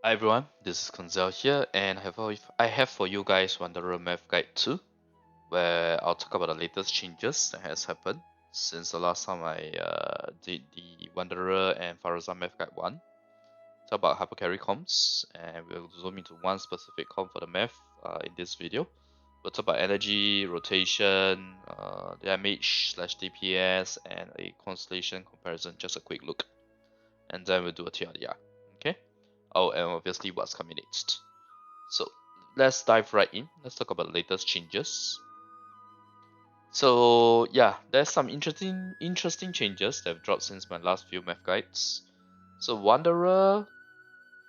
Hi everyone, this is Koinzell here, and I have for you guys Wanderer Math Guide 2, where I'll talk about the latest changes that has happened since the last time I did the Wanderer and Faruzan Math Guide 1. Talk about HyperCarry comps, and we'll zoom into one specific comp for the math in this video. We'll talk about energy, rotation, damage slash DPS, and a Constellation comparison, just a quick look. And then we'll do a TLDR. Okay? Oh, and obviously what's coming next. So let's dive right in. Let's talk about the latest changes. So yeah, there's some interesting changes that have dropped since my last few math guides. So Wanderer,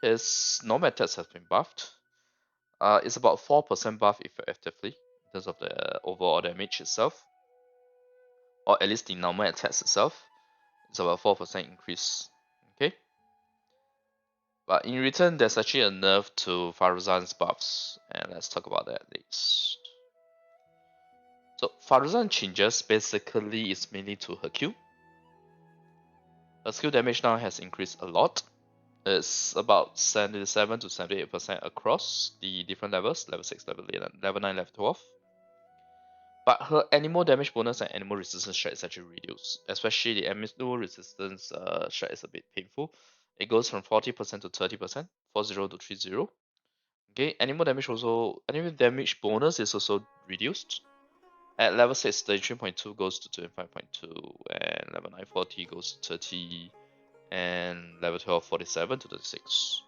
his normal attacks have been buffed. It's about 4% buff effectively in terms of the overall damage itself, or at least the normal attacks itself. It's about 4% increase. Okay. But in return, there's actually a nerf to Faruzan's buffs, and let's talk about that next. So Faruzan changes basically is mainly to her Q. Her skill damage now has increased a lot. It's about 77 to 78% across the different levels, level 6, level 11, level 9, level 12. But her animal damage bonus and animal resistance strat is actually reduced, especially the animal resistance strat is a bit painful. It goes from 40% to 30%, 40 to 30. Okay, animal damage bonus is also reduced. At level 6, 33.2 goes to 25.2, and level 9, 40 goes to 30, and level 12, 47 to 36.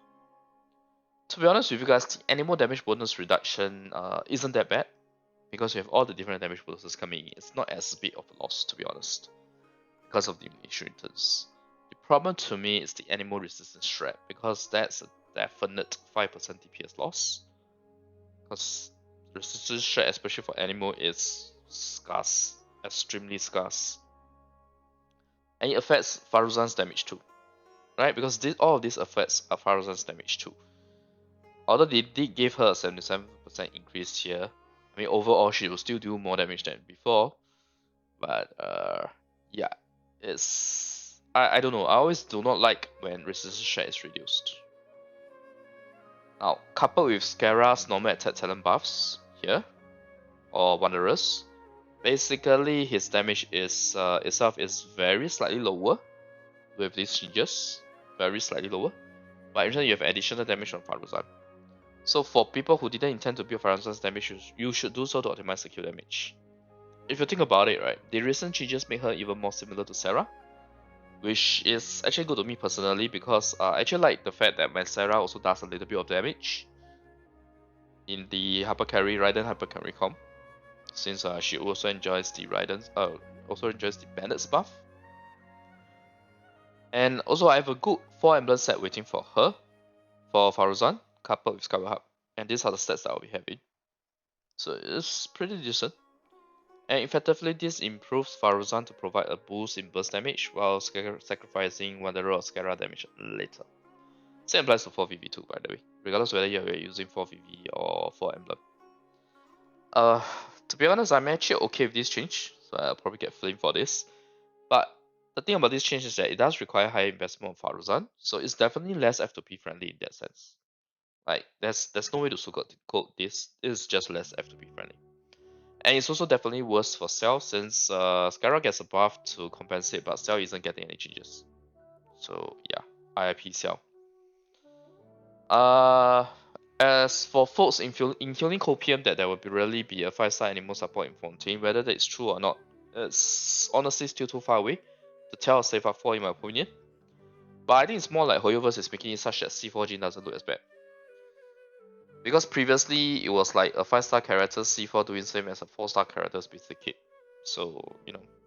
To be honest with you guys, the animal damage bonus reduction isn't that bad, because you have all the different damage bonuses coming in. It's not as big of a loss, to be honest, because of the initial returns. The problem to me is the animal resistance strat, because that's a definite 5% DPS loss. Because resistance strat, especially for animal, is scarce, extremely scarce. And it affects Faruzan's damage too, right? Because all of this affects Faruzan's damage too. Although they did give her a 77% increase here, I mean overall she will still do more damage than before. But yeah, I don't know. I always do not like when resistance strat is reduced. Now, coupled with Scara's normal attack talent buffs here, or Wanderers, basically his damage is itself is very slightly lower with these changes, very slightly lower. But in return, you have additional damage from Faruzan. So for people who didn't intend to build Faruzan's damage, you should do so to optimize the kill damage. If you think about it, right, the recent changes make her even more similar to Sarah, which is actually good to me personally because I actually like the fact that my Sarah also does a little bit of damage in the Raiden HyperCarry comp, since she also enjoys the Bennett's buff. And also I have a good 4 emblem set waiting for her, for Faruzan, coupled with Skyward Hub. And these are the stats that I'll be having. So it's pretty decent. And effectively this improves Faruzan to provide a boost in burst damage while sacrificing Wanderer or Scara damage later. Same applies to 4VV too, by the way, regardless whether you're using 4VV or 4 emblem. To be honest, I'm actually okay with this change, so I'll probably get flamed for this. But the thing about this change is that it does require higher investment on Faruzan, so it's definitely less F2P friendly in that sense. Like there's no way to sugarcoat this. It's just less F2P friendly. And it's also definitely worse for Xiao since Skyra gets a buff to compensate, but Xiao isn't getting any changes. So yeah, IIP Xiao. As for folks including Copium that there will really be a 5-star animal support in Fontaine, whether that's true or not, it's honestly still too far away to tell or save up for in my opinion. But I think it's more like Hoyoverse is making it such that C4 Jin doesn't look as bad. Because previously it was like a 5-star character C4 doing same as a 4-star character's basic kit. So,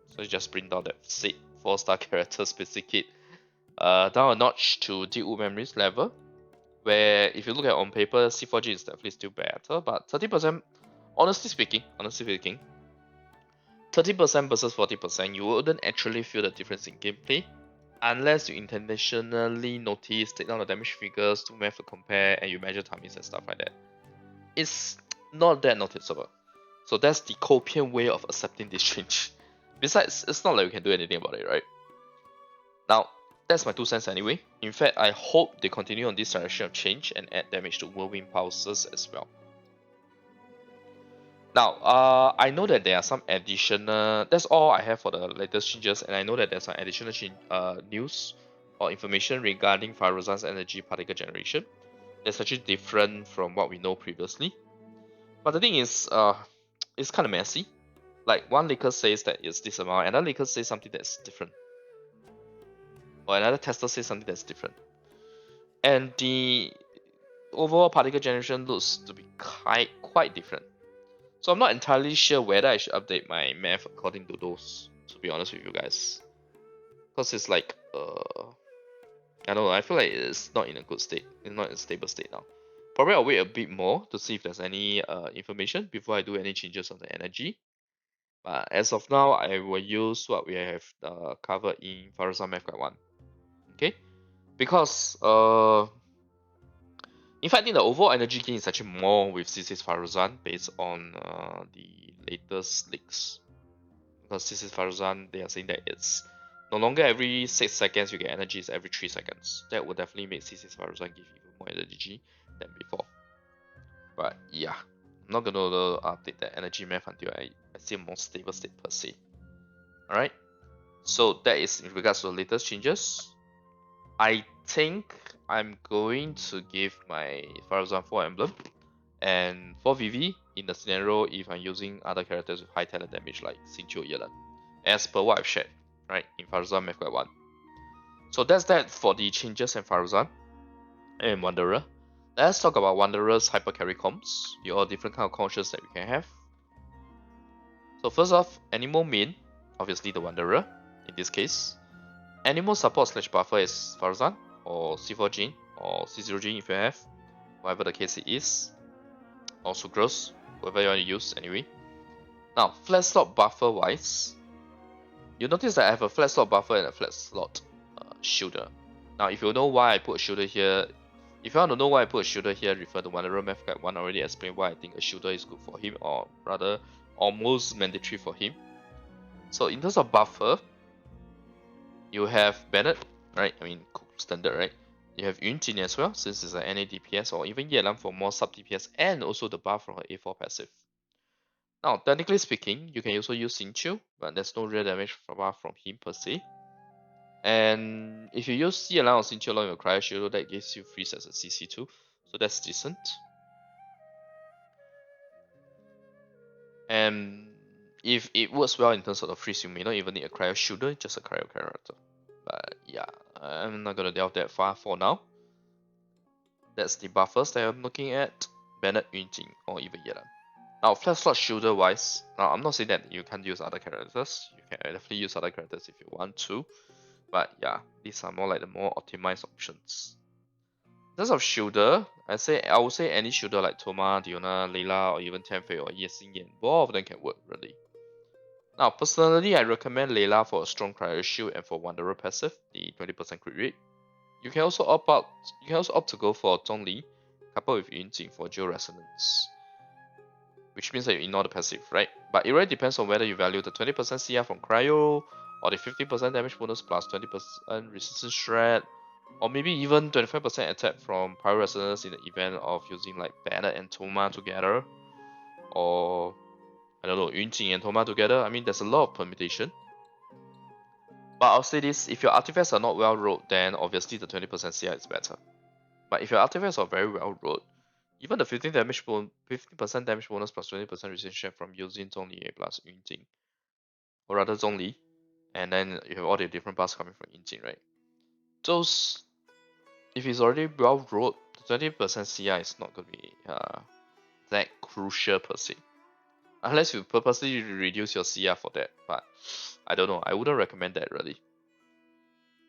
so you just bring down that said 4-star character's basic kit down a notch to Deep Memories level. Where if you look at on paper, C4G is definitely still better, but 30%, honestly speaking, 30% versus 40%, you wouldn't actually feel the difference in gameplay unless you intentionally notice, take down the damage figures, do math to compare, and you measure timings and stuff like that. It's not that noticeable. So that's the Copium way of accepting this change. Besides, it's not like we can do anything about it, right? Now, That's my 2 cents anyway. In fact, I hope they continue on this direction of change and add damage to whirlwind pulses as well. Now, I know that there are some additional. That's all I have for the latest changes, and I know that there's some additional news or information regarding Faruzan's energy particle generation. That's actually different from what we know previously. But the thing is, it's kind of messy. Like one leaker says that it's this amount, another leaker says something that's different, or another tester says something that's different, and the overall particle generation looks to be quite different. So I'm not entirely sure whether I should update my math according to those, to be honest with you guys. Because it's like, I don't know, I feel like it's not in a good state. It's not in a stable state now. Probably I'll wait a bit more to see if there's any information before I do any changes on the energy. But as of now, I will use what we have covered in Faruzan Math Guide 1. Okay? Because, in fact, I think the overall energy gain is actually more with C6 Faruzan based on the latest leaks. Because C6 Faruzan, they are saying that it's no longer every 6 seconds you get energy, it's every 3 seconds. That would definitely make C6 Faruzan give even more energy than before. But yeah, I'm not gonna update the energy math until I see a more stable state per se. Alright, so that is in regards to the latest changes. I think I'm going to give my Faruzan 4 emblem and for VV in the scenario if I'm using other characters with high talent damage like Xingqiu Yelan, as per what I've shared, right, in Faruzan Math Guide 1. So that's that for the changes in Faruzan and Wanderer. Let's talk about Wanderer's HyperCarry comms, the all different kind of conscious that we can have. So first off, Animal Main, obviously the Wanderer in this case. Animal support / buffer is Faruzan, or C4 Gene, or C0 Gene if you have, whatever the case it is. Or Sucrose, whatever you want to use anyway. Now, flat slot buffer wise, you'll notice that I have a flat slot buffer and a flat slot shielder. Now, if you know why I put a shielder here, if you want to know why I put a shielder here, refer to Wanderer Math Guide 1 already explained why I think a shielder is good for him, or rather, almost mandatory for him. So in terms of buffer, you have Bennett, right? I mean, standard, right? You have Yunjin as well, since it's an NA DPS, or even Yelan for more sub DPS, and also the buff from her A4 passive. Now, technically speaking, you can also use Xingqiu, but there's no real damage buff from him per se. And if you use Yelan or Xingqiu along with Cryo Shield, that gives you free sets of CC2, so that's decent. And if it works well in terms of the freeze, you may not even need a Cryo Shielder, just a Cryo character. But yeah, I'm not gonna delve that far for now. That's the buffers that I'm looking at. Bennett, Yunjin, or even Yelan. Now, flat slot shielder wise, now I'm not saying that you can't use other characters. You can definitely use other characters if you want to. But yeah, these are more like the more optimized options. In terms of shielder, I would say any shielder like Thoma, Diona, Layla, or even Tenfei or Ye Xingyan, both of them can work really. Now, personally, I recommend Layla for a strong cryo shield and for Wanderer passive, the 20% crit rate. You can also opt to go for Zhongli, coupled with Yunjin for Geo Resonance, which means that you ignore the passive, right? But it really depends on whether you value the 20% CR from Cryo, or the 50% damage bonus plus 20% resistance shred, or maybe even 25% attack from Pyro Resonance in the event of using like Bennett and Thoma together, or I don't know, Yunjin and Thoma together. I mean, there's a lot of permutation. But I'll say this, if your artifacts are not well rolled, then obviously the 20% CR is better. But if your artifacts are very well rolled, even the 15% damage bonus plus 20% resistance from using Zhongli plus Yunjin, or rather Zhongli, and then you have all the different buffs coming from Yunjin, right? Those, if it's already well rolled, the 20% CR is not going to be that crucial per se. Unless you purposely reduce your CR for that, but I don't know. I wouldn't recommend that really.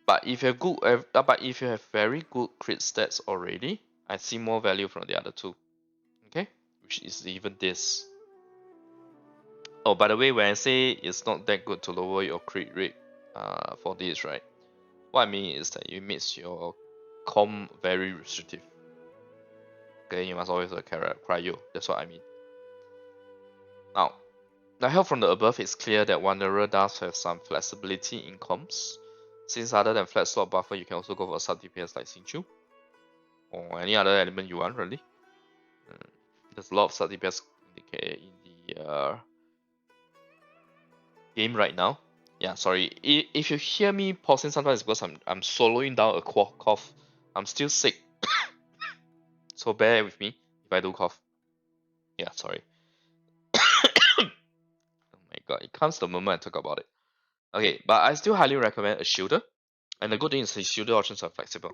But if you have very good crit stats already, I see more value from the other two. Okay, which is even this. Oh, by the way, when I say it's not that good to lower your crit rate, for this, right? What I mean is that it makes your com very restrictive. Okay, you must always cryo. That's what I mean. Now, the help from the above is clear that Wanderer does have some flexibility in comms, Since other than flat slot buffer, you can also go for a sub DPS like Xingqiu or any other element you want, really. There's a lot of sub DPS in the game right now. Yeah, sorry. If you hear me pausing sometimes, it's because I'm soloing down a cough. I'm still sick, so bear with me if I do cough. Yeah, sorry. Oh my god, it comes the moment I talk about it. Okay, but I still highly recommend a shielder. And the good thing is his shielder options are flexible.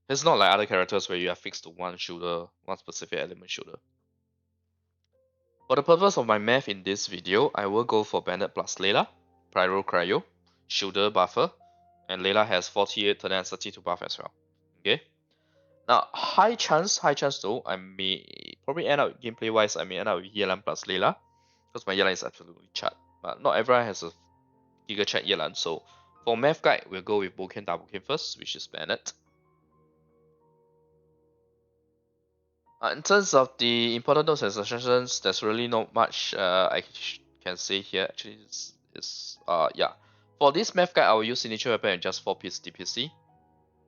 It's not like other characters where you are fixed to one shielder, one specific element shielder. For the purpose of my math in this video, I will go for Bennett plus Layla, Pyro Cryo, shielder buffer, and Layla has 48 tenacity to buff as well. Okay. Now high chance though, I may probably end up gameplay wise, I may end up with Yelan plus Layla, because my Yelan is absolutely chat. But not everyone has a Giga Chat Yelan, so for math guide, we'll go with Boken Dabuken first, which is Bennett. In terms of the important notes and suggestions, there's really not much I can say here. Actually, yeah. For this math guide, I will use signature weapon and just 4-piece DPC.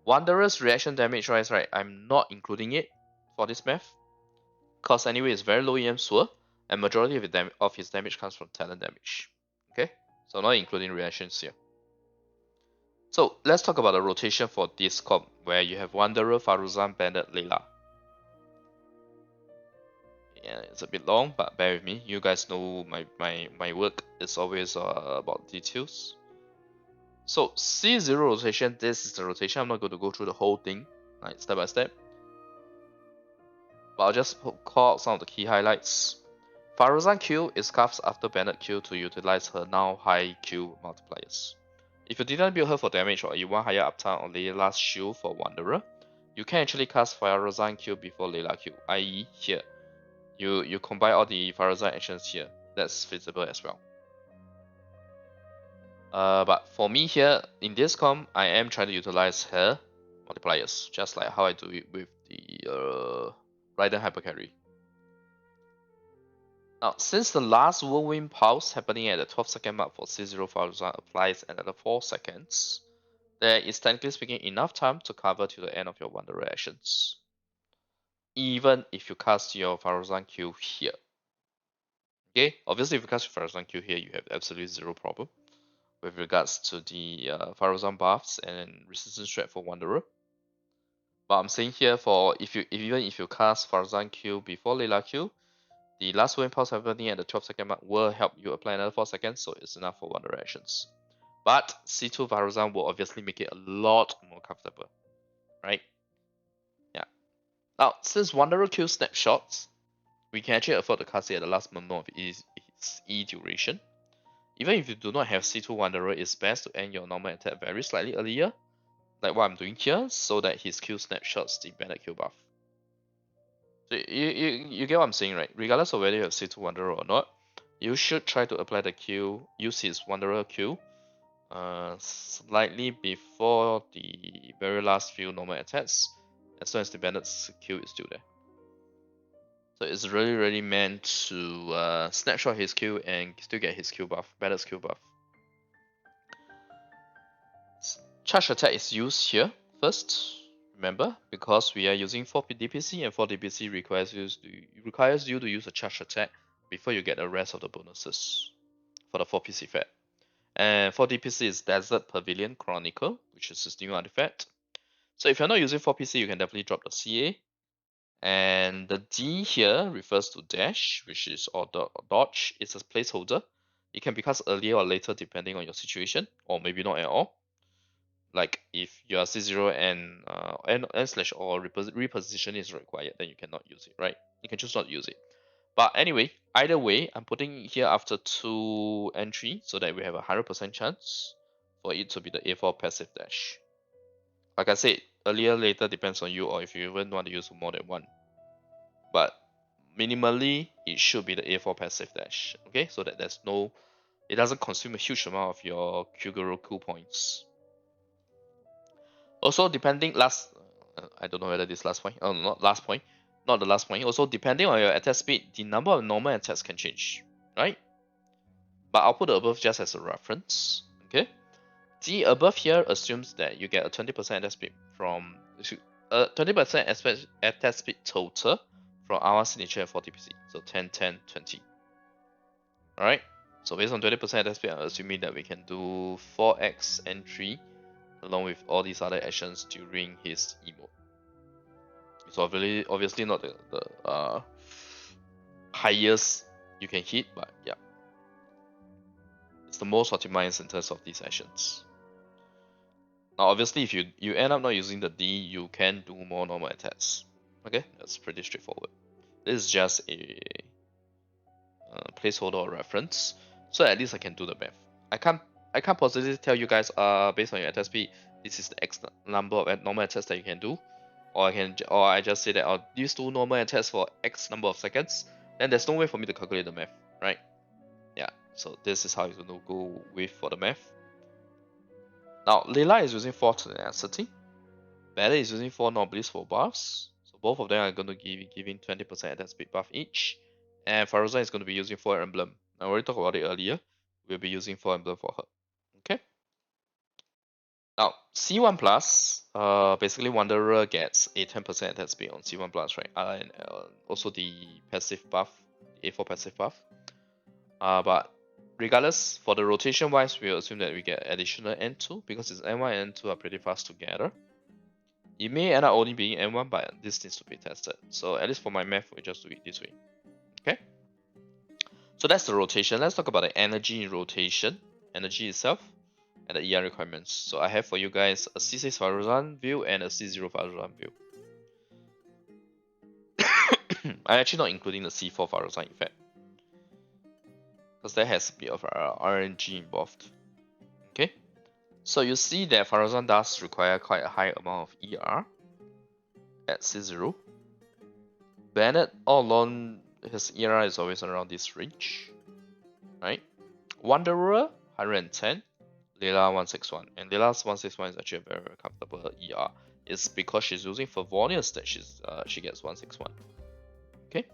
Wanderer's reaction damage rise, right? I'm not including it for this math, cause anyway it's very low EM sword, and majority of his damage comes from talent damage. Okay, so not including reactions here. So let's talk about the rotation for this comp, where you have Wanderer, Faruzan, Bennett, Layla. Yeah, it's a bit long, but bear with me. You guys know my work is always about details. So C0 rotation, this is the rotation. I'm not going to go through the whole thing, like step by step. But I'll just call out some of the key highlights. Faruzan Q is cast after Bennett Q to utilize her now high Q multipliers. If you didn't build her for damage or you want higher uptime on Layla's shield for Wanderer, you can actually cast Faruzan Q before Layla Q, i.e. here. You combine all the Faruzan actions here. That's feasible as well. But for me here, in this comp, I am trying to utilize her multipliers, just like how I do it with the Raiden HyperCarry. Now, since the last Whirlwind Pulse happening at the 12-second mark for C0 Faruzan applies another 4 seconds, there is technically speaking enough time to cover to the end of your Wanderer actions, even if you cast your Faruzan Q here. Okay, obviously if you cast your Faruzan Q here, you have absolutely zero problem with regards to the Faruzan buffs and resistance strat for Wanderer. But I'm saying here for even if you cast Faruzan Q before Layla Q, the last Whirlwind Pulse happening at the 12-second mark will help you apply another 4 seconds, so it's enough for Wanderer actions. But C2 Faruzan will obviously make it a lot more comfortable, right? Yeah. Now, since Wanderer Q snapshots, we can actually afford to cast it at the last moment of its E duration. Even if you do not have C2 Wanderer, it's best to end your normal attack very slightly earlier, like what I'm doing here, so that his Q snapshots the Bennett Q buff. So you get what I'm saying, right? Regardless of whether you have C2 Wanderer or not, you should try to apply the Q, use his Wanderer Q, slightly before the very last few normal attacks, as long as the Bennett's Q is still there. So it's really meant to snapshot his Q and still get his Q buff, Bennett's Q buff. Charge attack is used here first, remember, because we are using 4 DPC and 4 DPC requires you to use a charge attack before you get the rest of the bonuses for the 4 PC effect. And 4 DPC is Desert Pavilion Chronicle, which is this new artifact. So if you're not using 4 PC, you can definitely drop the CA. And the D here refers to dash, which is or dodge. It's a placeholder. It can be cast earlier or later depending on your situation, or maybe not at all. Like if you are C0 and N/or reposition is required, then you cannot use it, right? You can choose not to use it. But anyway, either way, I'm putting it here after 2 entry so that we have a 100% chance for it to be the A4 passive dash. Like I said, earlier, later depends on you, or if you even want to use more than one. But minimally, it should be the A4 passive dash. Okay, so that it doesn't consume a huge amount of your Kyuguru Q points. Also, depending I don't know whether this last point. Oh, not last point. Not the last point. Also, depending on your attack speed, the number of normal attacks can change, right? But I'll put the above just as a reference. Okay. The above here assumes that you get a 20% attack speed from 20% attack speed total from our signature and 40 PC. So 10, 10, 20. Alright. So based on 20% attack speed, I'm assuming that we can do 4x entry along with all these other actions during his emote. It's obviously not the highest you can hit, but yeah. It's the most optimized in terms of these actions. Now obviously if you end up not using the D, you can do more normal attacks. Okay, that's pretty straightforward. This is just a placeholder or reference, so at least I can do the math. I can't positively tell you guys based on your attack speed, this is the X number of normal attacks that you can do, or I just say that I'll use 2 normal attacks for X number of seconds. Then there's no way for me to calculate the math, right? Yeah, so this is how you're gonna go with for the math. Now Layla is using 4 tenacity, Bennett is using 4 Nobliss for buffs, so both of them are going to be giving 20% attack speed buff each. And Faruzan is going to be using 4 emblem. I already talked about it earlier. We'll be using 4 emblem for her. Okay. Now C1 plus, basically Wanderer gets a 10% attack speed on C1 plus, right? And also the passive buff, A4 passive buff. But regardless, for the rotation wise, we'll assume that we get additional N2 because it's N1 and N2 are pretty fast together. It may end up only being N1, but this needs to be tested. So at least for my math, we just do it this way. Okay. So that's the rotation. Let's talk about the energy rotation, energy itself, and the ER requirements. So I have for you guys a C6 Faruzan view and a C0 Faruzan view. I'm actually not including the C4 Faruzan effect, because that has a bit of RNG involved. Okay. So you see that Faruzan does require quite a high amount of ER at C0. Bennett all along, his ER is always around this range, right? Wanderer 110, Layla 161, and Layla's 161 is actually a very, very comfortable ER. It's because she's using Favonius that she gets 161. Okay.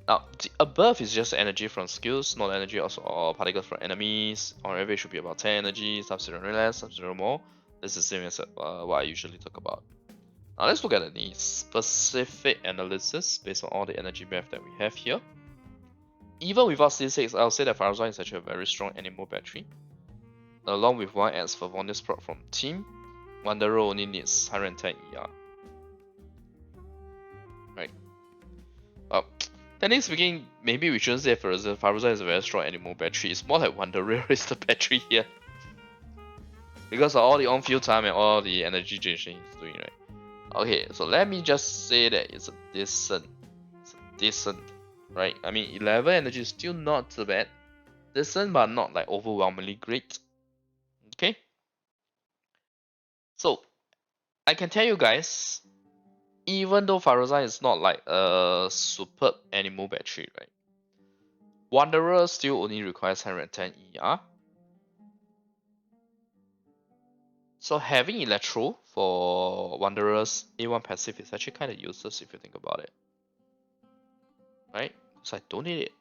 Now the above is just energy from skills, not energy or particles from enemies. On average, should be about 10 energy, Sub-Zero less, Sub-Zero more. This is the same as what I usually talk about. Now let's look at the specific analysis based on all the energy math that we have here. Even without C6, I'll say that Faruzan is actually a very strong animal battery. Along with 1 adds Favonius proc from team, Wanderer only needs 110 ER. Right. Technically speaking, maybe we shouldn't say Faruzan is a very strong animal battery. It's more like Wanderer is the battery here. Because of all the on-field time and all the energy generation he's doing, right? Okay, so let me just say that it's a decent, right? I mean, 11 energy is still not too bad. Decent, but not like overwhelmingly great. Okay? So, I can tell you guys, even though Faruzan is not like a superb animal battery, right? Wanderer still only requires 110 ER. So having Electro for Wanderer's A1 passive is actually kind of useless if you think about it. Right? Because I don't need it.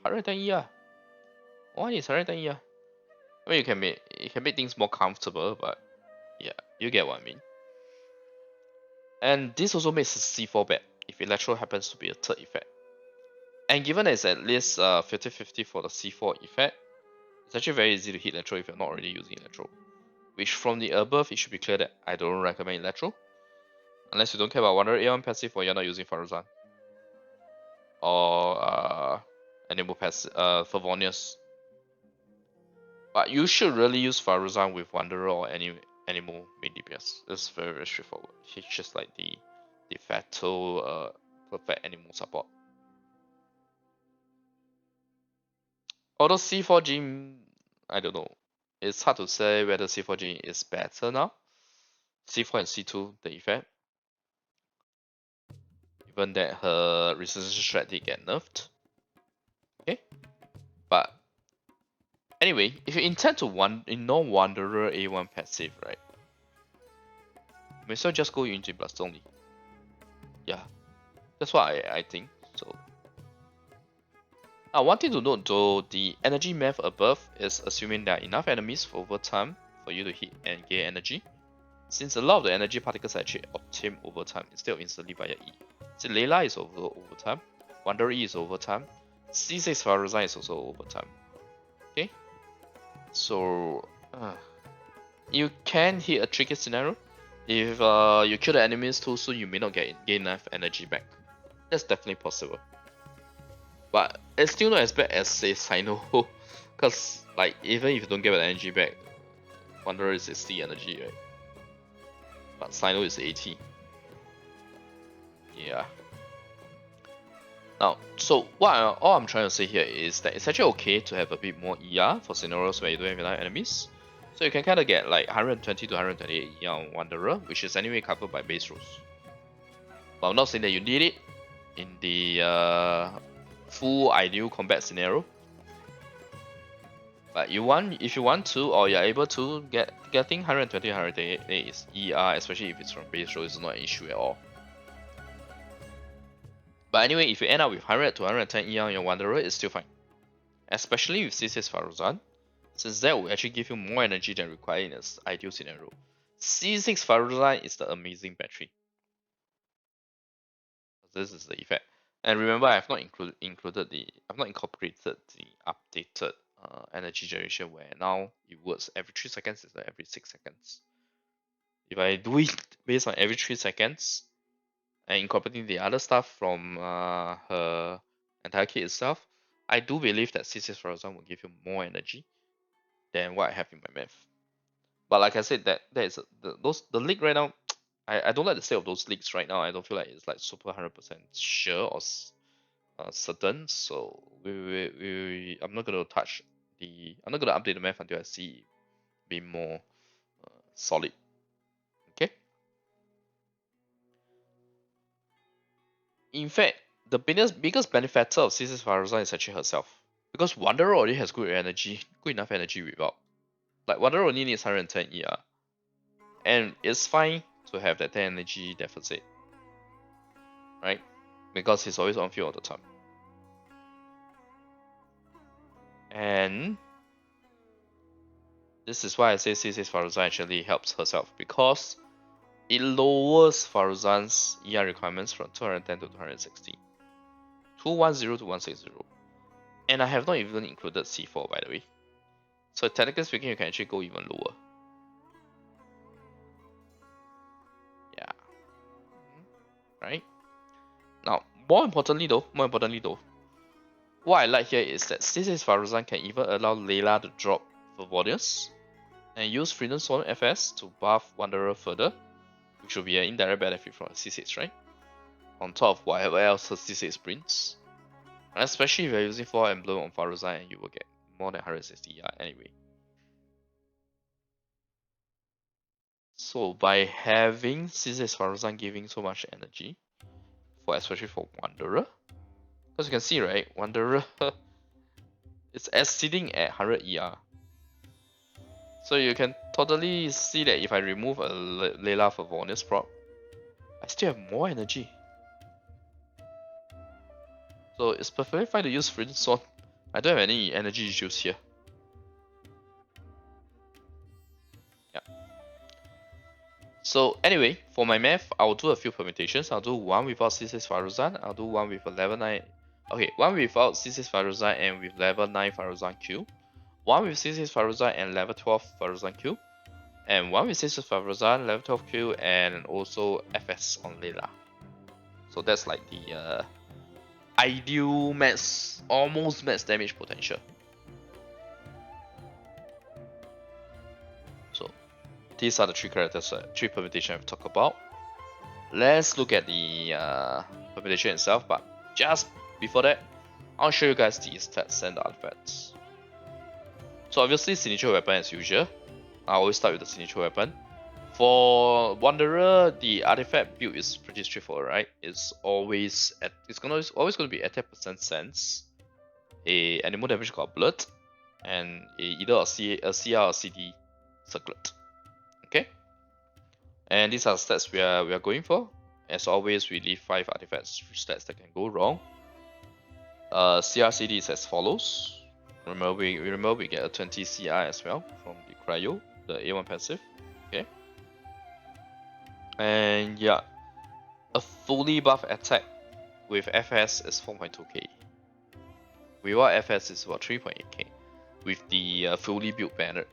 110 ER. Why is 110 ER? I mean, you can make things more comfortable, but yeah, you get what I mean. And this also makes a C4 bad if Electro happens to be a third effect. And given that it's at least 50-50 for the C4 effect, it's actually very easy to hit Electro if you're not already using Electro. Which from the above, it should be clear that I don't recommend Electro. Unless you don't care about Wanderer A1 passive or you're not using Faruzan. Or Animal passive, Favonius. But you should really use Faruzan with Wanderer or any animal main DPS. It's very, very straightforward. It's just like the de facto perfect animal support. Although C4G, I don't know. It's hard to say whether C4G is better now. C4 and C2, the effect. Even that her resistance strat did get nerfed. Okay. But anyway, if you intend to ignore Wanderer A1 passive, right? May as well just go into Blast only. Yeah. That's what I think. So Now, one thing to note though, the energy math above is assuming there are enough enemies for over time for you to hit and gain energy, since a lot of the energy particles are actually obtained over time instead of instantly via E. So Layla is over time, Wanderer E is over time, C6 Faruzan is also over time. Okay, so you can hit a tricky scenario. If you kill the enemies too soon, you may not gain enough energy back. That's definitely possible. But it's still not as bad as say Cyno, cause like even if you don't get the energy back, Wanderer is 60 energy, right? But Cyno is 80. Yeah. Now, so all I'm trying to say here is that it's actually okay to have a bit more ER for scenarios where you don't have enough enemies. So you can kind of get like 120 to 128 ER on Wanderer, which is anyway covered by base rules. But I'm not saying that you need it in the full ideal combat scenario. But if you want to, or you're able to, getting 120, 128 is ER, especially if it's from base roll, is not an issue at all. But anyway, if you end up with 100 to 110 ER on your Wanderer, it's still fine. Especially with C6 Faruzan, since that will actually give you more energy than required in an ideal scenario. C6 Faruzan is the amazing battery. This is the effect. And remember, I've not incorporated the updated energy generation where now it works every 3 seconds instead of every 6 seconds. If I do it based on every 3 seconds and incorporating the other stuff from her entire kit itself, I do believe that C6 Faruzan will give you more energy than what I have in my math. But like I said, that is the league right now. I don't like the state of those leagues right now. I don't feel like it's like super 100% sure or certain. So I'm not gonna touch I'm not gonna update the math until I see it be more solid. Okay. In fact, the biggest benefactor of C6 Faruzan is actually herself, because Wanderer already has good enough energy without. Like Wanderer only needs 110 ER, and it's fine to have that 10 energy deficit, right? Because he's always on field all the time. And this is why I say C6 Faruzan actually helps herself, because it lowers Faruzan's ER requirements from 210 to 260. 210 to 160. And I have not even included C4, by the way. So technically speaking, you can actually go even lower. Yeah. Right? Now, more importantly though, what I like here is that C6 Faruzan can even allow Layla to drop Favonius and use Freedom Zone FS to buff Wanderer further, which will be an indirect benefit from C6, right? On top of whatever else her C6 brings. And especially if you're using 4 Emblem on Faruzan, and you will get more than 160 anyway. So by having C6 Faruzan giving so much energy, especially for Wanderer, because you can see, right, Wanderer it's sitting at 100 ER. So you can totally see that if I remove a Layla for Favonius prop, I still have more energy. So it's perfectly fine to use Freedom Sword. I don't have any energy issues here. Yeah. So anyway, for my math, I'll do a few permutations. I'll do one without C6 Faruzan. I'll do one with a level 9. Okay, one without C6 Faruzan and with level 9 Faruzan Q. One with C6 Faruzan and level 12 Faruzan Q. And one with C6 Faruzan, level 12 Q, and also FS on Layla. So that's like the ideal almost max damage potential. So these are the three characters, three permutations I've talked about. Let's look at the permutation itself, but just before that, I'll show you guys the stats and the artifacts. So obviously signature weapon as usual. I always start with the signature weapon. For Wanderer, the artifact build is pretty straightforward, right? It's always always gonna be attack percent sense, a animal damage goblet, and either a CR or CD circlet. Okay? And these are stats we are going for. As always, we leave 5 artifacts stats that can go wrong. CR is as follows. Remember we get a 20 CI as well from the Cryo, the A1 passive. Okay. And yeah, a fully buff attack with FS is 4.2k. Without FS is about 3.8k. With the fully built Bennett.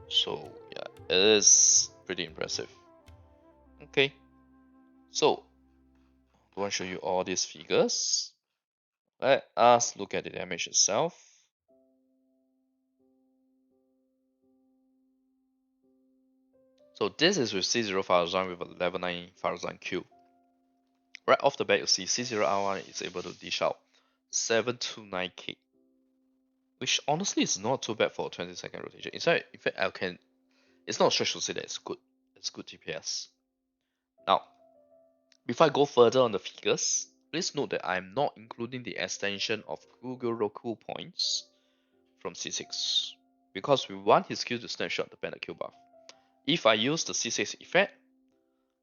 So yeah, it is pretty impressive. Okay. So I want to show you all these figures. Let us look at the damage itself. So this is with C0 Faruzan with a level 9 Faruzan Q. Right off the bat, you see C0 R1 is able to dish out 729k, which honestly is not too bad for a 20-second rotation. In fact, it's not a stretch to say that it's good. It's good DPS. Now, before I go further on the figures, please note that I'm not including the extension of Kugoroku points from C6 because we want his Q to snapshot the Bennett Q buff. If I use the C6 effect,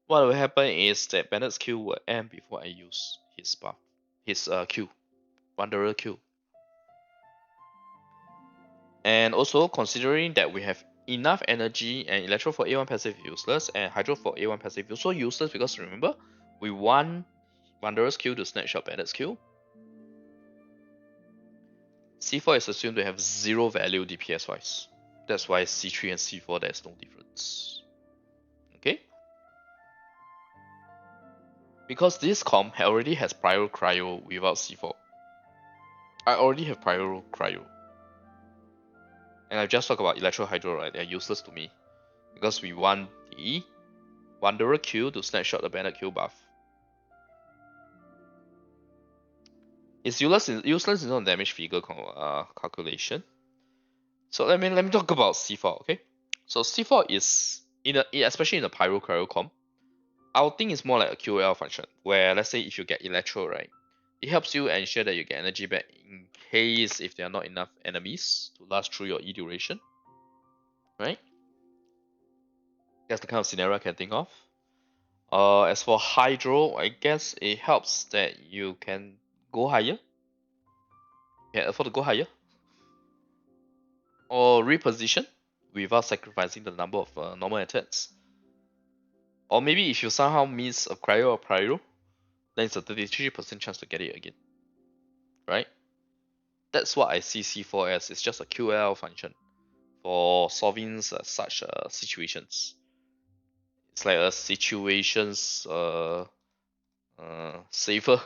what will happen is that Bennett's Q will end before I use his buff, his Q, Wanderer Q. And also considering that we have enough energy and Electro for A1 passive useless and Hydro for A1 passive also useless because remember, we want Wanderer's Q to snapshot Bennett's Q. C4 is assumed to have 0 value DPS wise. That's why C3 and C4 there's no difference. Okay? Because this comp already has Pyro Cryo without C4. I already have Pyro Cryo. And I just talked about Electro Hydro, right? They're useless to me. Because we want the Wanderer Q to snapshot the Bennett Q buff. It's useless in on damage figure calculation. So let me talk about C4, okay? So C4 is especially in the Pyro Cryo comp, our thing is more like a QL function, where let's say if you get Electro, right, it helps you ensure that you get energy back in case if there are not enough enemies to last through your E duration, right? That's the kind of scenario I can think of. As for Hydro, I guess it helps that you can go higher. You can afford to go higher. Or reposition without sacrificing the number of normal attacks. Or maybe if you somehow miss a Cryo or Pyro, then it's a 33% chance to get it again. Right? That's what I see C4 as. It's just a QL function for solving such situations. It's like a situations safer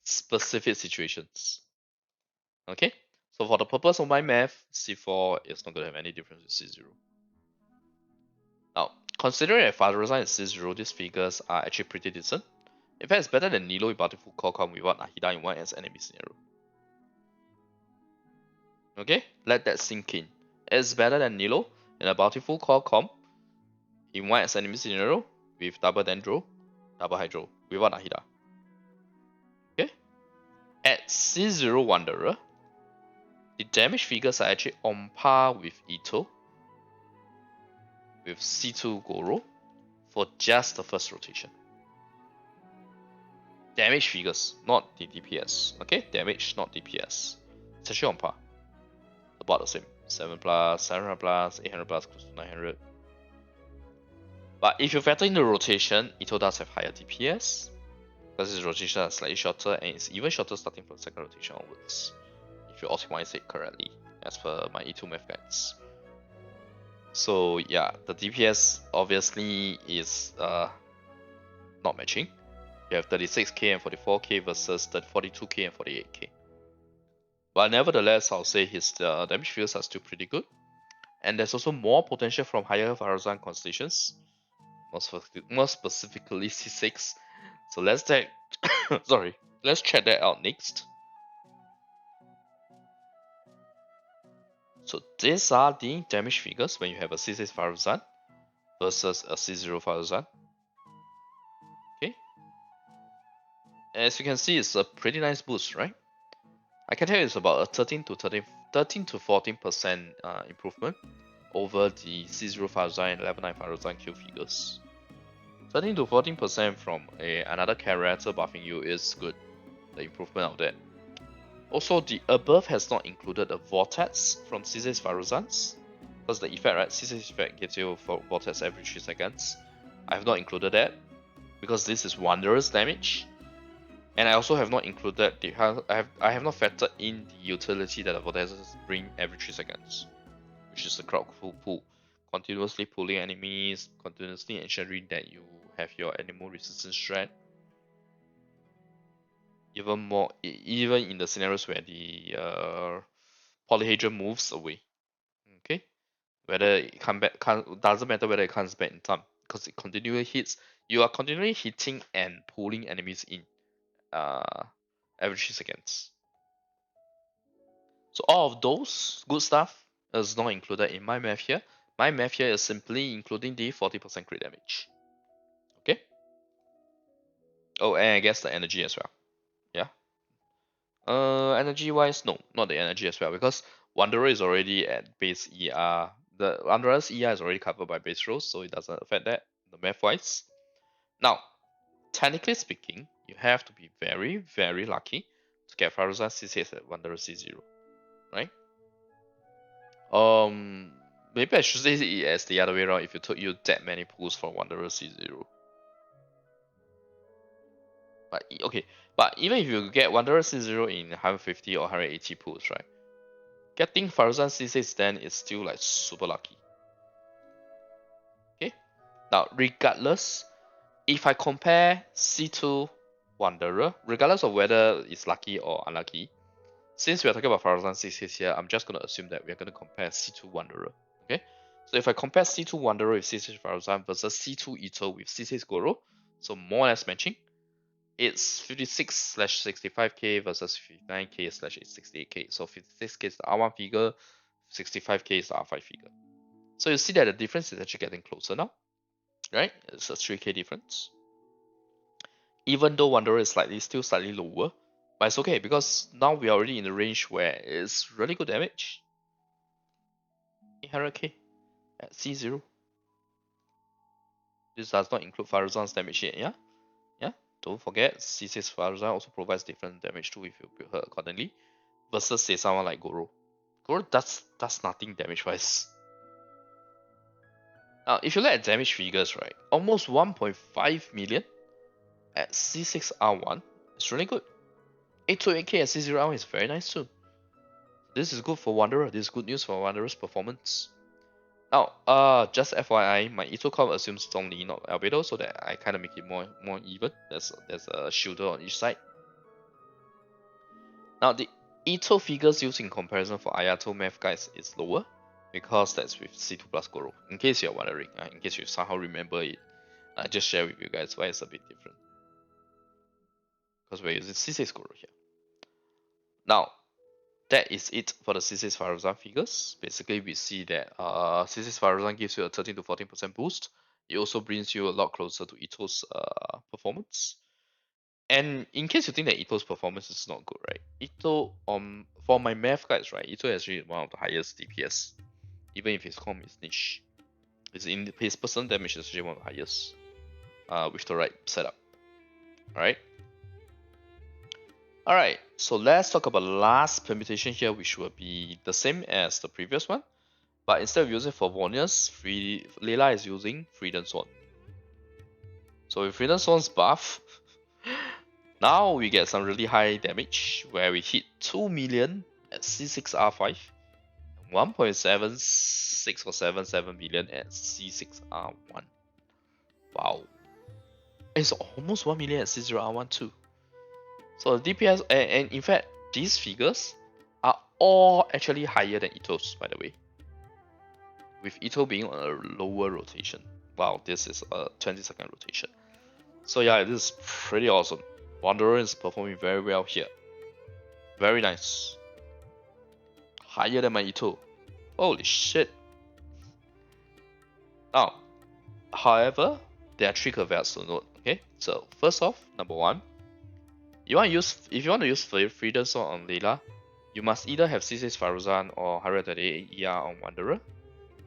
specific situations. Okay, so for the purpose of my math, C4 is not going to have any difference with C0. Now, considering that Faruzan is C0, these figures are actually pretty decent. In fact, it's better than Nilou in Battlefield Qualcomm without Nahida in 1 as enemy scenario. Okay, let that sink in. It's better than Nilou in a Bountiful Qualcomm in 1 as enemy scenario with double Dendro, double Hydro, without Nahida. Okay, at C0 Wanderer, the damage figures are actually on par with Itto, with C2 Goro for just the first rotation. Damage figures, not the DPS. Okay, damage, not DPS. It's actually on par. About the same. 7 plus, 700 plus, 800 plus, close to 900. But if you factor in the rotation, Itto does have higher DPS because his rotation is slightly shorter and it's even shorter starting from the second rotation onwards. If you optimize it correctly, as per my E2 math guides. So yeah, the DPS obviously is not matching. You have 36k and 44k versus 42k and 48k. But nevertheless, I'll say his damage figures are still pretty good. And there's also more potential from higher Faruzan constellations, more specifically C6. So let's check that out next. So these are the damage figures when you have a C6 Faruzan versus a C0 Faruzan. Okay. As you can see, it's a pretty nice boost, right? I can tell you it's about a 13 to 14% improvement over the C0 Faruzan and level 9 Faruzan Q figures. 13 to 14% from another character buffing you is good. The improvement of that. Also, the above has not included a vortex from C6 Faruzan's. Because the effect, right? C6 effect gives you vortex every 3 seconds. I have not included that because this is Wanderer's damage. And I also have not included the I have not factored in the utility that the vortexes bring every 3 seconds, which is the crowd pull, continuously pulling enemies, continuously ensuring that you have your animal resistance strat. Even more, even in the scenarios where the polyhedron moves away. Okay, whether it doesn't matter whether it comes back in time because it continually hits. You are continually hitting and pulling enemies in every 3 seconds. So all of those good stuff is not included in my math here. My math here is simply including the 40% crit damage. Okay. Oh, and I guess the energy as well. Yeah. Energy wise, no, not the energy as well because Wanderer is already at base ER. The Wanderer's ER is already covered by base rolls, so it doesn't affect that. The math wise. Now, technically speaking, you have to be very, very lucky to get Faruzan C6 at Wanderer C0, right? Maybe I should say it as the other way around if you took you that many pulls for Wanderer C0. But okay, but even if you get Wanderer C0 in 150 or 180 pulls, right? Getting Faruzan C6 then is still like super lucky. Okay? Now, regardless, if I compare C2 Wanderer, regardless of whether it's lucky or unlucky, since we are talking about Faruzan C6 here, I'm just going to assume that we are going to compare C2 Wanderer. Okay? So if I compare C2 Wanderer with C6 Faruzan versus C2 Itto with C6 Goro, so more or less matching, it's 56/65k versus 59k/68k. So 56k is the R1 figure, 65k is the R5 figure. So you see that the difference is actually getting closer now, right? It's a 3k difference. Even though Wanderer is still slightly lower, but it's okay because now we are already in the range where it's really good damage. 800k at C0. This does not include Faruzan's damage yet, yeah? Yeah, don't forget, C6 Faruzan also provides different damage too if you build her accordingly. Versus say someone like Goro. Goro does nothing damage wise. Now, if you look at damage figures, right, almost 1.5 million at C6R1 is really good. 828k at C0R1 is very nice too. This is good for Wanderer. This is good news for Wanderer's performance. Now, just FYI, my Itto comp assumes Zhongli, not Albedo, so that I kind of make it more even. There's a shielder on each side. Now, the Itto figures used in comparison for Ayato math guys is lower because that's with C2 plus Goro. In case you're wondering, in case you somehow remember it, I just share with you guys why it's a bit different. Because we're using C6 Goro here. Now, that is it for the C6 Faruzan figures. Basically, we see that C6 Faruzan gives you a 13 to 14% boost. It also brings you a lot closer to Itto's performance. And in case you think that Itto's performance is not good, right? Itto, for my math guys, right? Itto is actually one of the highest DPS, even if his comp is niche. His personal damage is actually one of the highest, with the right setup. Alright, so let's talk about the last permutation here, which will be the same as the previous one, but instead of using Favonius, Layla is using Freedom Sword. So with Freedom Sword's buff, now we get some really high damage, where we hit 2 million at C6R5, 1.76 or 77 million at C6R1. Wow. It's almost 1 million at C0R1 too. So the DPS, and in fact, these figures are all actually higher than Itto's, by the way. With Itto being on a lower rotation. Wow, this is a 20-second rotation. So yeah, this is pretty awesome. Wanderer is performing very well here. Very nice. Higher than my Itto. Holy shit. Now, however, there are 3 caveats to note. Okay, so first off, number 1, if you want to use Freedom Sword on Layla, you must either have C6 Faruzan or 138 ER on Wanderer,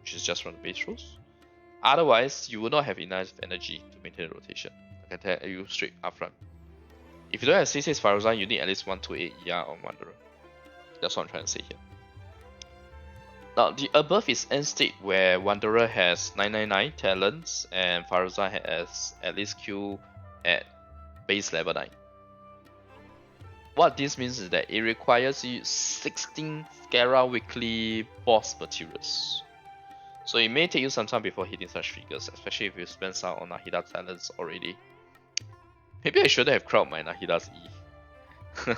which is just from the base rules. Otherwise, you will not have enough energy to maintain the rotation. I can tell you straight up front. If you don't have C6 Faruzan, you need at least 128 ER on Wanderer. That's what I'm trying to say here. Now, the above is end state where Wanderer has 999 talents and Faruzan has at least Q at base level 9. What this means is that it requires you 16 Scara weekly boss materials. So it may take you some time before hitting such figures, especially if you spend some on Nahida talents already. Maybe I should have crowd my Nahida's E.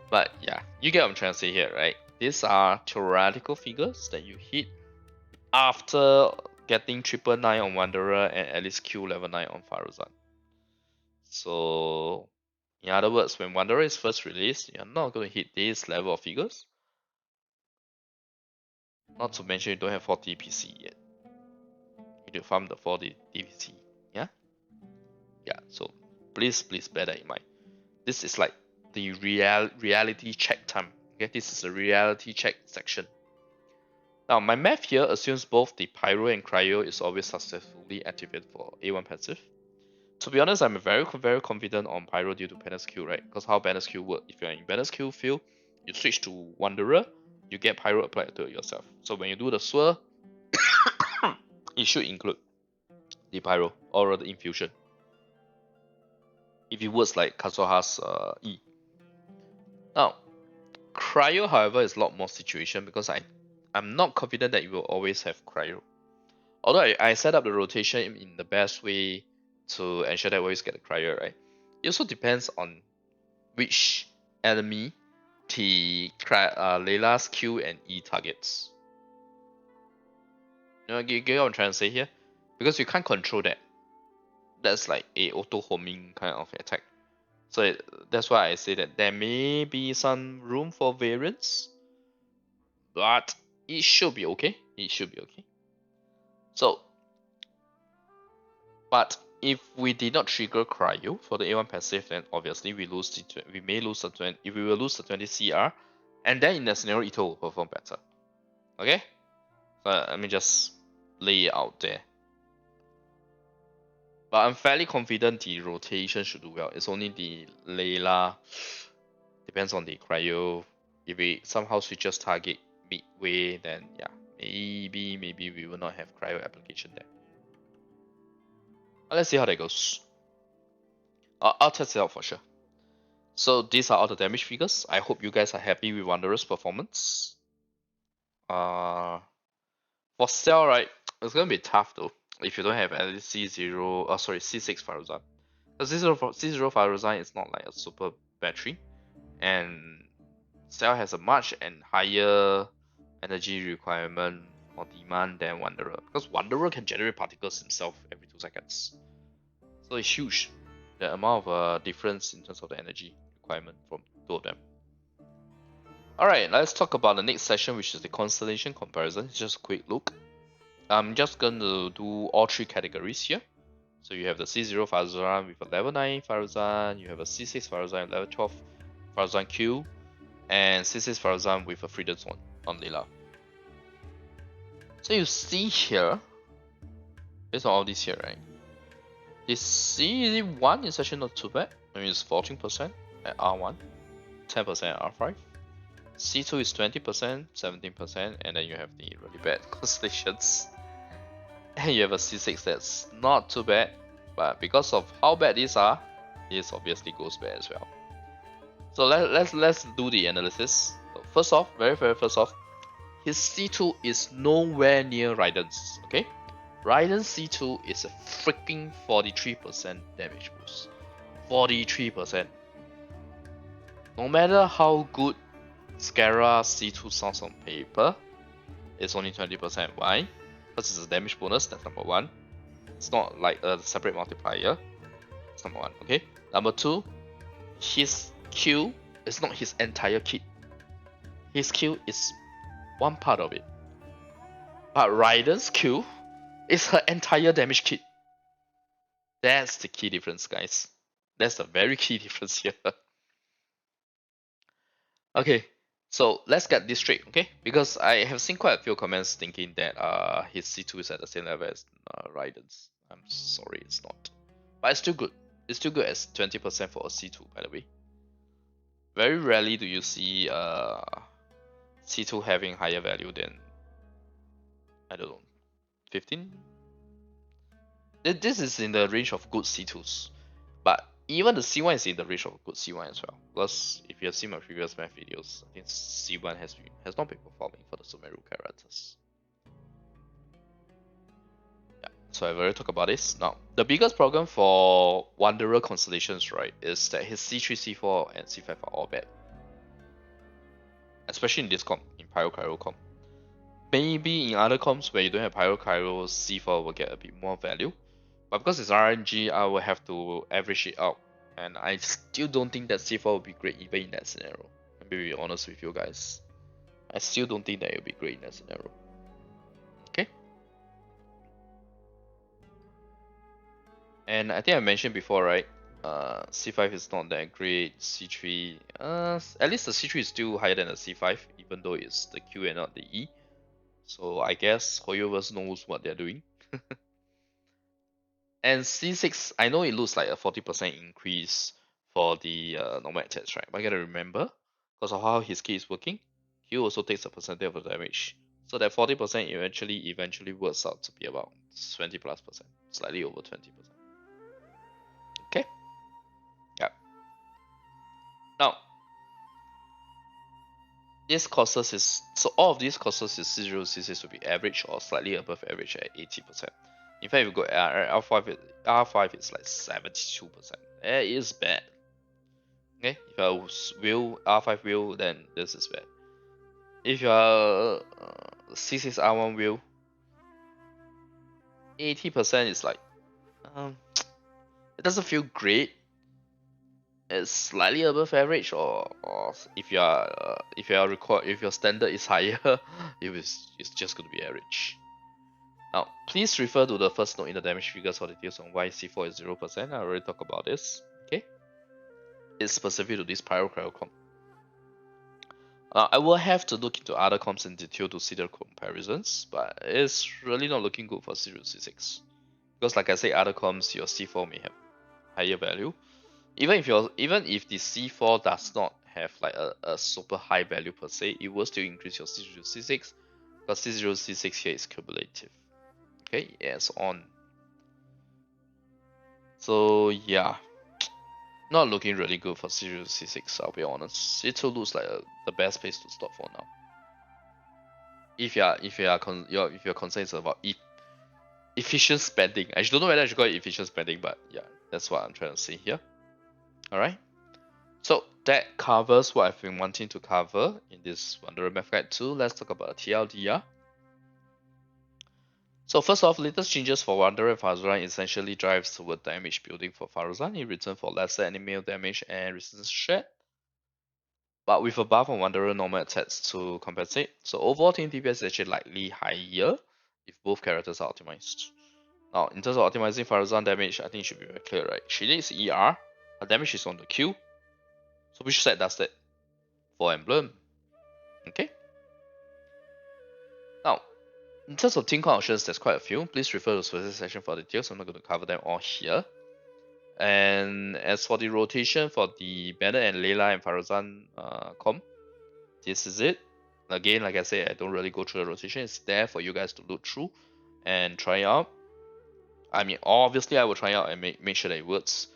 But yeah, you get what I'm trying to say here, right? These are theoretical figures that you hit after getting 999 on Wanderer and at least Q level 9 on Faruzan. So, in other words, when Wanderer is first released, you're not going to hit this level of figures. Not to mention you don't have 40 PC yet. You need to farm the 40 DPC. Yeah? Yeah, so please bear that in mind. This is like the reality check time. Okay, this is a reality check section. Now, my math here assumes both the Pyro and Cryo is always successfully activated for A1 passive. To be honest, I'm very confident on Pyro due to Bennett's Q, right? Because how Bennett's Q works, if you're in Bennett's Q field, you switch to Wanderer, you get Pyro applied to it yourself. So when you do the swirl, it should include the Pyro or the infusion. If it works like Kazuha's E. Now, Cryo, however, is a lot more situation because I'm not confident that you will always have Cryo. Although I set up the rotation in the best way to ensure that we always get the Cryo, right? It also depends on which enemy the Layla's Q and E targets. You know, you get what I'm trying to say here? Because you can't control that. That's like a auto homing kind of attack. So that's why I say that there may be some room for variance, but it should be okay. It should be okay. So, but if we did not trigger Cryo for the A1 passive, then obviously we may lose the 20. If we will lose the 20 CR, and then in that scenario, Itto will perform better. Okay, so let me just lay it out there. But I'm fairly confident the rotation should do well. It's only the Layla depends on the Cryo. If it somehow switches target midway, then yeah, maybe we will not have Cryo application there. Let's see how that goes. I'll test it out for sure. So these are all the damage figures. I hope you guys are happy with Wanderer's performance. For Xiao, right, it's gonna be tough though if you don't have at least C6 Faruzan. Because C0 Faruzan is not like a super battery, and Xiao has a much and higher energy requirement or demand than Wanderer. Because Wanderer can generate particles himself every 2 seconds. So it's huge, the amount of difference in terms of the energy requirement from two of them. Alright, let's talk about the next session, which is the Constellation comparison. It's just a quick look. I'm just going to do all 3 categories here. So you have the C0 Faruzan with a level 9 Faruzan, you have a C6 Faruzan level 12 Faruzan Q, and C6 Faruzan with a Freedom Zone on Layla. So you see here, based on all this here, right? This C1 is actually not too bad. I mean, it's 14% at R1, 10% at R5. C2 is 20%, 17%, and then you have the really bad constellations. And you have a C6 that's not too bad, but because of how bad these are, this obviously goes bad as well. So let's do the analysis. So first off, very first off, his C2 is nowhere near Raiden's. Okay, Raiden's C2 is a freaking 43% damage boost. 43%. No matter how good Scara C2 sounds on paper, it's only 20%. Why? Because it's a damage bonus, that's number 1. It's not like a separate multiplier. That's number 1, okay? Number 2, his Q is not his entire kit. His Q is one part of it. But Raiden's Q is her entire damage kit. That's the key difference, guys. That's the very key difference here. Okay, so let's get this straight, okay? Because I have seen quite a few comments thinking that his C2 is at the same level as Raiden's. I'm sorry, it's not. But it's still good. It's still good as 20% for a C2, by the way. Very rarely do you see C2 having higher value than, I don't know, 15? This is in the range of good C2s. But even the C1 is in the range of good C1 as well. Plus, if you have seen my previous math videos, I think C1 has not been performing for the Sumeru characters. Yeah, so I've already talked about this. Now, the biggest problem for Wanderer Constellations, right, is that his C3, C4, and C5 are all bad. Especially in this comp, in Pyro Cryo comp. Maybe in other comps where you don't have Pyro Cryo, C4 will get a bit more value. But because it's RNG, I will have to average it out. And I still don't think that C4 will be great even in that scenario. Let me be honest with you guys. I still don't think that it will be great in that scenario. Okay? And I think I mentioned before, right? C5 is not that great. C3, at least the C3 is still higher than the C5, even though it's the Q and not the E. So I guess Hoyoverse knows what they're doing. And C6, I know it looks like a 40% increase for the normal attacks, right? But you gotta remember, because of how his key is working, he also takes a percentage of the damage. So that 40% eventually works out to be about 20+%, slightly over 20%. Okay? Yeah. Now, this causes is so all of these causes is C0 C6 will be average or slightly above average at 80%. In fact, if you go R5 is like 72%. It is bad. Okay, if you are wheel R5 wheel, then this is bad. If you are C6 R1 wheel, 80% is like it doesn't feel great. It's slightly above average, or if your standard is higher, it's just going to be average. Now, please refer to the first note in the damage figures for details on why C4 is 0%. I already talked about this. Okay, it's specific to this Pyro Cryo comp. I will have to look into other comps in detail to see the comparisons, but it's really not looking good for C0 C6. Because like I say, other comps, your C4 may have higher value. Even if the C4 does not have like a super high value per se, it will still increase your C0 C6, because C0 C6 here is cumulative. Okay, yes, on. So yeah, not looking really good for C0 C6, I'll be honest. Itto looks like the best place to stop for now. If you're concerned about efficient spending. I don't know whether I should call it efficient spending, but yeah, that's what I'm trying to say here. Alright. So that covers what I've been wanting to cover in this Wanderer Math Guide 2. Let's talk about TLDR. So first off, latest changes for Wanderer and Faruzan essentially drives toward damage building for Faruzan in return for lesser enemy damage and resistance shred, but with a buff on Wanderer normal attacks to compensate. So overall team DPS is actually likely higher if both characters are optimized. Now, in terms of optimizing Faruzan damage, I think it should be very clear, right? She needs ER, her damage is on the Q. So which set does that? For Emblem. Okay? Now, in terms of team count options, there's quite a few. Please refer to the specific section for details. I'm not going to cover them all here. And as for the rotation for the Bennett and Layla and Faruzan comp, this is it. Again, like I said, I don't really go through the rotation. It's there for you guys to look through and try out. I mean, obviously, I will try out and make sure that it works.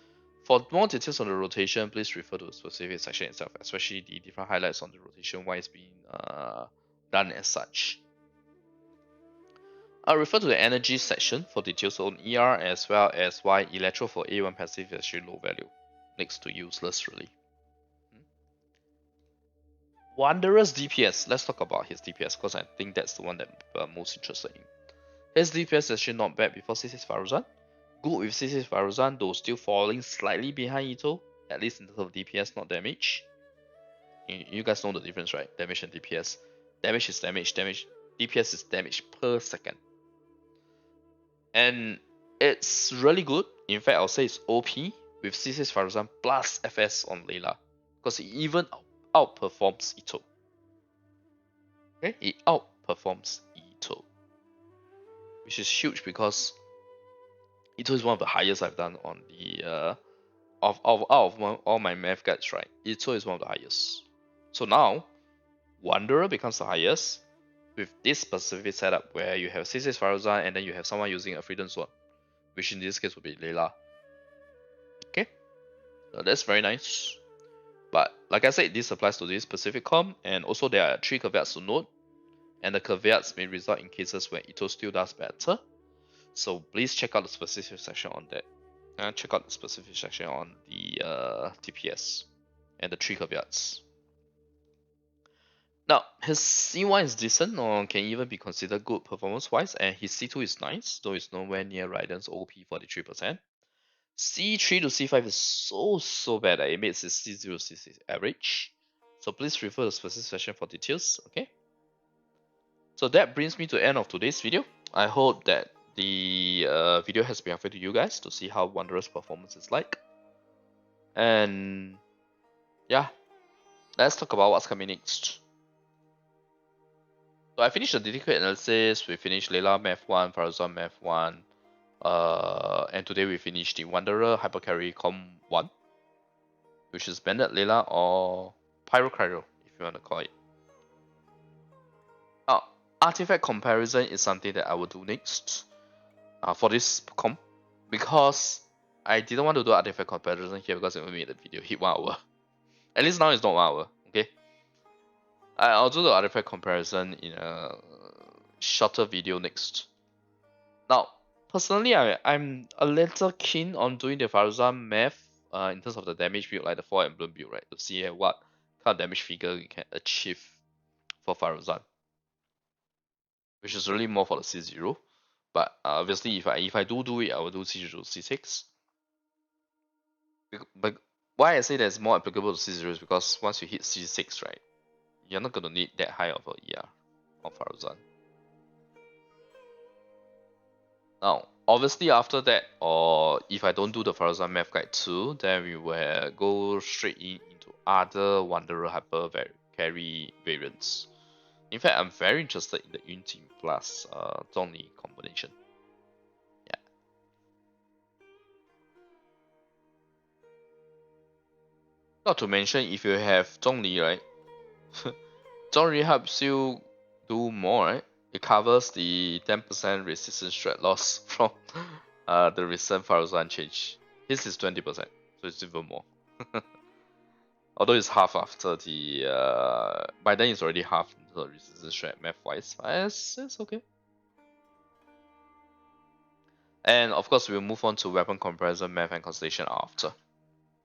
For more details on the rotation, please refer to the specific section itself, especially the different highlights on the rotation, why it's being done as such. I'll refer to the energy section for details on ER as well as why Electro for A1 passive is actually low value, next to useless really. Wanderer's DPS, let's talk about his DPS because I think that's the one that I'm most interested in. His DPS is actually not bad before C6 Faruzan. Good with C6 Faruzan, though still falling slightly behind Itto, at least in terms of DPS, not damage. You guys know the difference, right? Damage and DPS. Damage is damage, DPS is damage per second. And it's really good. In fact, I'll say it's OP with C6 Faruzan plus FS on Layla, because it even outperforms Itto. Okay, it outperforms Itto, which is huge because Itto is one of the highest I've done on the out of all my math guides, right? Itto is one of the highest. So now, Wanderer becomes the highest with this specific setup where you have C6 Faruzan and then you have someone using a Freedom Sword, which in this case would be Layla. Okay, so that's very nice. But like I said, this applies to this specific comp, and also there are 3 caveats to note, and the caveats may result in cases where Itto still does better. So please check out the specific section on that. And check out the specific section on the DPS and the 3 caveats. Now, his C1 is decent or can even be considered good performance-wise, and his C2 is nice, though it's nowhere near Raiden's OP 43%. C3 to C5 is so bad that it makes his C0 C6 average. So please refer to the specific section for details, okay? So that brings me to the end of today's video. I hope that the video has been helpful to you guys to see how Wanderer's performance is like. And yeah, let's talk about what's coming next. So I finished the dedicated analysis, we finished Layla Math 1, Faruzan Math 1, and today we finished the Wanderer HyperCarry Com 1, which is Bennett, Layla, or Pyro Cryo, if you want to call it. Now, artifact comparison is something that I will do next for this comp, because I didn't want to do artifact comparison here because it will make the video hit 1 hour. At least now it's not 1 hour, okay? I'll do the artifact comparison in a shorter video next. Now, personally, I'm a little keen on doing the Faruzan math in terms of the damage build, like the 4 emblem build, right? To see what kind of damage figure we can achieve for Faruzan, which is really more for the C0. But obviously, if I do it, I will do C0 C6. But why I say that it's more applicable to C0 is because once you hit C6, right, you're not gonna need that high of a ER on Faruzan. Now, obviously after that, or if I don't do the Faruzan Math Guide 2, then we will go straight into other Wanderer HyperCarry variants. In fact, I'm very interested in the Yunting plus Zhongli combination. Yeah. Not to mention, if you have Zhongli, right, Zhongli helps you do more, right? It covers the 10% resistance strat loss from the recent Faruzan change. His is 20%, so it's even more. Although it's half after the by then it's already half the resistance strat math wise. It's okay. And of course we'll move on to weapon comparison math and constellation after.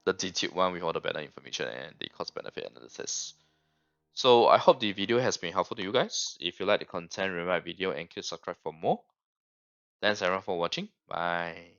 The detailed one with all the better information and the cost benefit analysis. So I hope the video has been helpful to you guys. If you like the content, remember my video and click subscribe for more. Thanks everyone for watching. Bye.